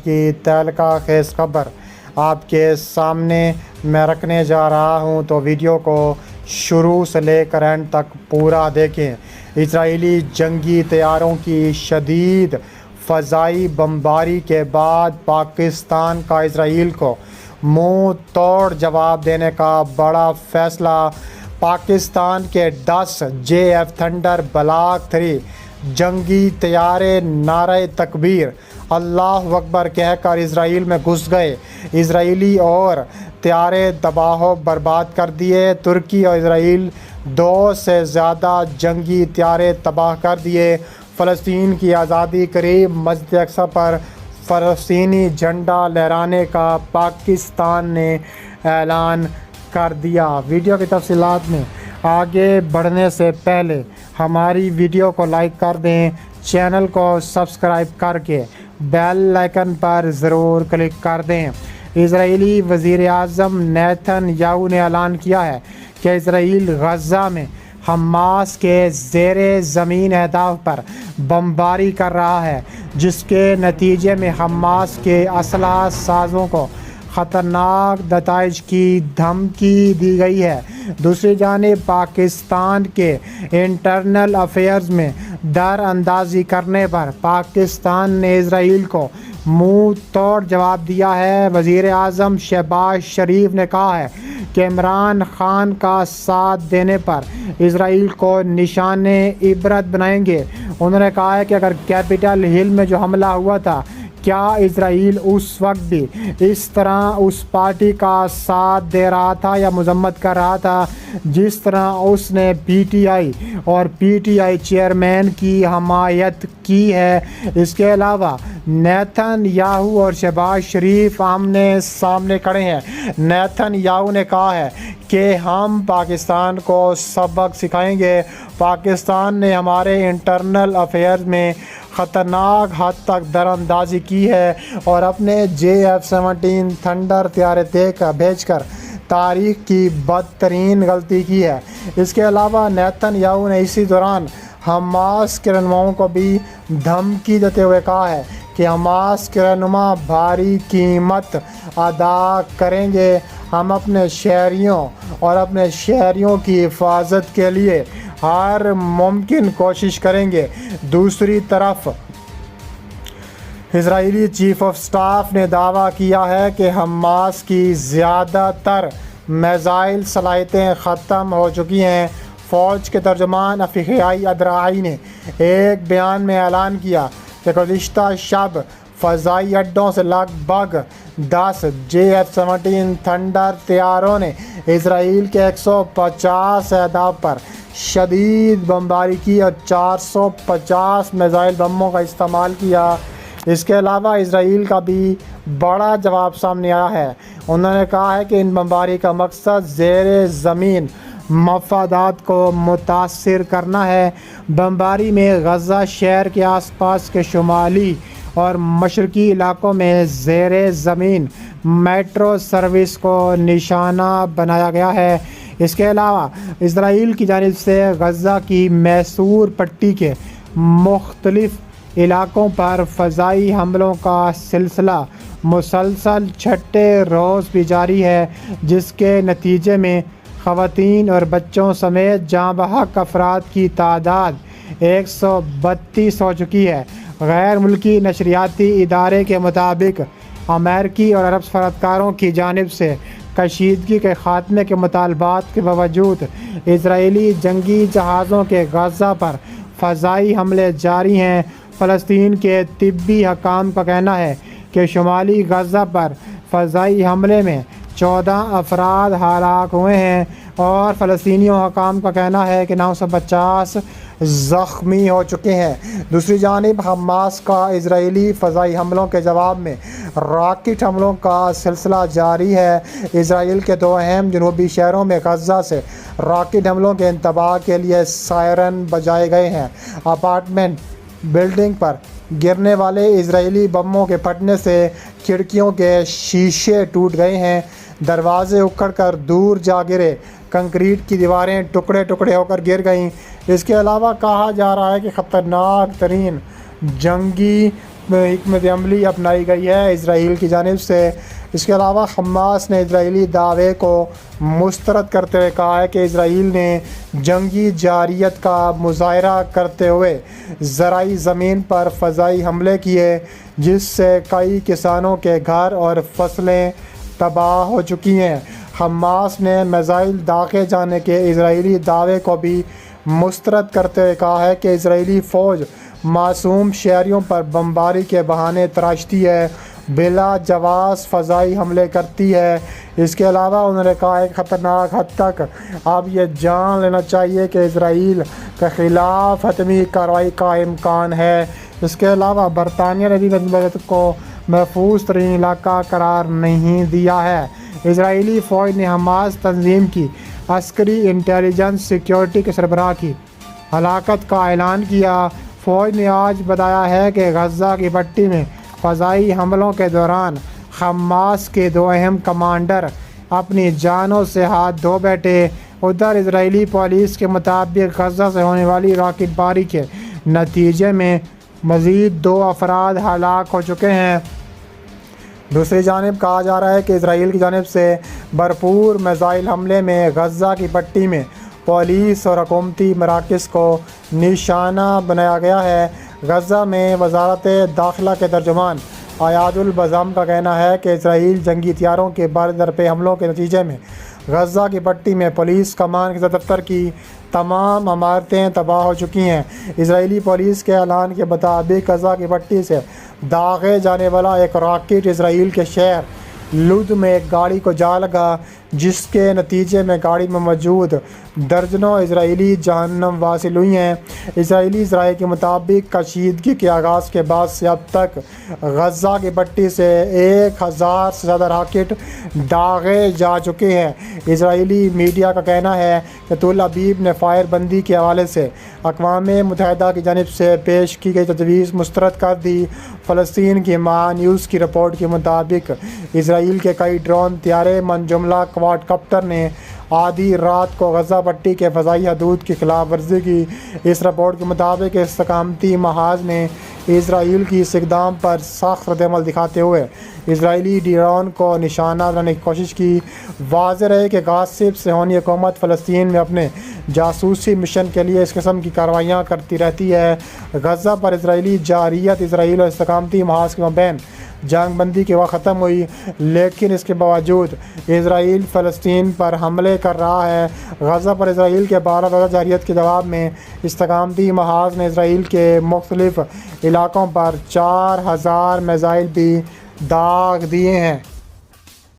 की तहलका खेज़ खबर आपके सामने मैं रखने जा रहा हूं, तो वीडियो को शुरू से लेकर एंड तक पूरा देखें। इजरायली जंगी तैयारों की शदीद फ़ज़ाई बमबारी के बाद पाकिस्तान का इजराइल को मुंह तोड़ जवाब देने का बड़ा फ़ैसला। पाकिस्तान के 10 JF थंडर ब्लॉक 3 जंगी तैयारे नारे तकबीर अल्लाह अकबर कहकर इजराइल में घुस गए। इजरायली और तैयारे तबाह बर्बाद कर दिए। तुर्की और इजराइल 2 से ज़्यादा जंगी तैयारे तबाह कर दिए। फ़लस्तीन की आज़ादी करीब मस्जिद अक्सा पर फ़लस्तीनी झंडा लहराने का पाकिस्तान ने ऐलान कर दिया। वीडियो की तफसीलात में आगे बढ़ने से पहले हमारी वीडियो को लाइक कर दें, चैनल को सब्सक्राइब करके बेल आइकन पर ज़रूर क्लिक कर दें। इजरायली वज़ीर आज़म नेतन्याहू ने ऐलान किया है कि इजराइल गज़ा में हमास के ज़ेरे ज़मीन अहदाफ पर बमबारी कर रहा है, जिसके नतीजे में हमास के असलहा साज़ों को ख़तरनाक नताइज की धमकी दी गई है। दूसरी जानिब पाकिस्तान के इंटरनल अफेयर्स में दर अंदाज़ी करने पर पाकिस्तान ने इजराइल को मुंह तोड़ जवाब दिया है। वज़ीर आज़म शहबाज शरीफ ने कहा है कि इमरान खान का साथ देने पर इजराइल को निशाने इबरत बनाएंगे। उन्होंने कहा है कि अगर कैपिटल हिल में जो हमला हुआ था, क्या इजराइल उस वक्त भी इस तरह उस पार्टी का साथ दे रहा था या मजम्मत कर रहा था जिस तरह उसने PTI और PTI चेयरमैन की हमायत की है। इसके अलावा नेतन्याहू और शहबाज शरीफ आमने सामने खड़े हैं। नेतन्याहू ने कहा है कि हम पाकिस्तान को सबक सिखाएंगे। पाकिस्तान ने हमारे इंटरनल अफेयर्स में ख़तरनाक हद तक दरअंदाजी की है और अपने JF-17 थंडर तैयारे देकर भेजकर तारीख की बदतरीन गलती की है। इसके अलावा नेतन्याहू ने इसी दौरान हमास के रहनुमाओं को भी धमकी देते हुए कहा है कि हमास के रहनुमा भारी कीमत अदा करेंगे। हम अपने शहरियों और अपने शहरियों की हिफाजत के लिए हर मुमकिन कोशिश करेंगे। दूसरी तरफ इजरायली चीफ ऑफ स्टाफ ने दावा किया है कि हमास की ज़्यादातर मिसाइल सलाहियतें ख़त्म हो चुकी हैं। फ़ौज के तर्जुमान अफ़ीक़ाई अदराई ने एक बयान में ऐलान किया कि गुज़िश्ता शब फ़ज़ाई अड्डों से लगभग 10 JF-17 थंडर तैयारों ने इजराइल के 150 अहदाफ पर शदीद बमबारी की और 450 मिसाइल बमों का इस्तेमाल किया। इसके अलावा इजराइल का भी बड़ा जवाब सामने आया है। उन्होंने कहा है कि इन बमबारी का मकसद ज़ेरे ज़मीन मफादात को मुतासिर करना है। बमबारी में गज़ा शहर के आसपास के शुमाली और मशरकी इलाकों में ज़ेरे ज़मीन मेट्रो सर्विस को निशाना बनाया गया है। इसके अलावा इजराइल की जानिब से गज़ा की मैसूर पट्टी के मुख्तलिफ़ इलाकों पर फ़ज़ाई हमलों का सिलसिला मुसलसल छठे रोज़ भी जारी है, जिसके नतीजे में ख़वातीन और बच्चों समेत जाँ बहक अफराद की तादाद 132 हो चुकी है। गैर मुल्की नशरियाती इदारे के मुताबिक अमेरिकी और अरब सफारतकारों की जानिब से कशीदगी के ख़ात्मे के मुतालबात के बावजूद इजरायली जंगी जहाज़ों के गज़ा पर फ़ज़ाई हमले जारी हैं। फ़लस्तीन के तिब्बी हकाम का कहना है कि शुमाली गज़ा पर फ़ज़ाई हमले में 14 अफराद हलाक हुए हैं और फ़लस्तीनियों हकाम का कहना है कि 950 ज़ख्मी हो चुके हैं। दूसरी जानिब हमास का इजरायली फ़ज़ाई हमलों के जवाब में रॉकेट हमलों का सिलसिला जारी है। इजराइल के 2 अहम जनूबी शहरों में गज़ा से रॉकेट हमलों के इंतबाह के लिए सायरन बजाए गए हैं। अपार्टमेंट बिल्डिंग पर गिरने वाले इजरायली बमों के फटने से खिड़कियों के शीशे टूट गए हैं, दरवाजे उखड़कर दूर जा गिरे, कंक्रीट की दीवारें टुकड़े टुकड़े होकर गिर गईं। इसके अलावा कहा जा रहा है कि ख़तरनाक तरीन जंगी हिकमत अमली अपनाई गई है इसराइल की जानिब से। इसके अलावा हमास ने इजरायली दावे को मुस्तरद करते हुए कहा है कि इसराइल ने जंगी जारियत का मुजाहरा करते हुए ज़राई ज़मीन पर फ़ज़ाई हमले किए, जिससे कई किसानों के घर और फसलें तबाह हो चुकी हैं। हमास ने मिसाइल दागे जाने के इजरायली दावे को भी मुस्तरद करते हुए कहा है कि इजरायली फ़ौज मासूम शहरियों पर बमबारी के बहाने तराशती है, बिला जवाज़ फ़ज़ाई हमले करती है। इसके अलावा उन्होंने कहा एक ख़तरनाक हद तक अब ये जान लेना चाहिए कि इसराइल के ख़िलाफ़ हतमी कार्रवाई का इम्कान है। इसके अलावा बरतानिया ने भी मदद को महफूज तरीन इलाका करार नहीं दिया है। इसराइली फ़ौज ने हमास तंजीम की अस्करी इंटेलिजेंस सिक्योरिटी के सरबराह की हलाकत का ऐलान किया। फ़ौज ने आज बताया है कि गज़ा की पट्टी में फ़ज़ाई हमलों के दौरान हमास के 2 अहम कमांडर अपनी जानों से हाथ धो बैठे। उधर इजरायली पुलिस के मुताबिक गज़ा से होने वाली रॉकेटबारी के नतीजे में मज़ीद 2 अफराद हलाक हो चुके हैं। दूसरी जानिब कहा जा रहा है कि इसराइल की जानिब से भरपूर मिसाइल हमले में गज़ा की पट्टी में पुलिस और हुकूमती मराकज़ को निशाना बनाया गया है। गज़ा में वज़ारत दाखिला के तर्जुमान आयादुल बज़म का कहना है कि इसराइल जंगी हथियारों के बरदरपे हमलों के नतीजे में गज़ा की पट्टी में पुलिस कमान के दफ्तर की तमाम इमारतें तबाह हो चुकी हैं। इसराइली पुलिस के ऐलान के मुताबिक गज़ा की पट्टी से दागे जाने वाला एक रॉकेट इसराइल के शहर लुद में एक गाड़ी को जा लगा, जिसके नतीजे में गाड़ी में मौजूद दर्जनों इसराइली जहन्नम वासिल हुई हैं। इसराइली ज़राए के मुताबिक कशीदगी के आगाज़ के बाद से अब तक गज़ा की पट्टी से 1000 से ज़्यादा रॉकेट दागे जा चुके हैं। इसराइली मीडिया का कहना है कि तुल अबीब ने फायरबंदी के हवाले से अक़वाम मुत्तहिदा की जानिब से पेश की गई तजवीज़ मुस्तरद कर दी। फ़लस्तीन की माँ न्यूज़ की रिपोर्ट के मुताबिक इसराइल के कई ड्रोन त्यारे मनजुमला क्वाडकॉप्टर ने आधी रात को गज़ा पट्टी के फ़ज़ाई हदूद की खिलाफ वर्जी की। इस रिपोर्ट के मुताबिक इस्तकामती महाज ने इसराइल की इस इक़दाम पर सख्त रद्दअमल दिखाते हुए इसराइली ड्रोन को निशाना बनाने की कोशिश की। वाज़ेह रहे कि गासिब सेहूनी हुकूमत फ़लस्तीन में अपने जासूसी मिशन के लिए इस किस्म की कार्रवाइयाँ करती रहती है। गज़ा पर इसराइली जारियत इसराइल और इस्तकामती महाज के मबैन जंग बंदी के वक्त ख़त्म हुई, लेकिन इसके बावजूद इसराइल फ़लस्तीन पर हमले कर रहा है। गज़ा पर इसराइल के 12 रोज़ा जारियत के जवाब में इस्तकामती महाज ने इसराइल के मुख्तलिफ़ इलाकों पर 4000 मिसाइल भी दाग दिए हैं।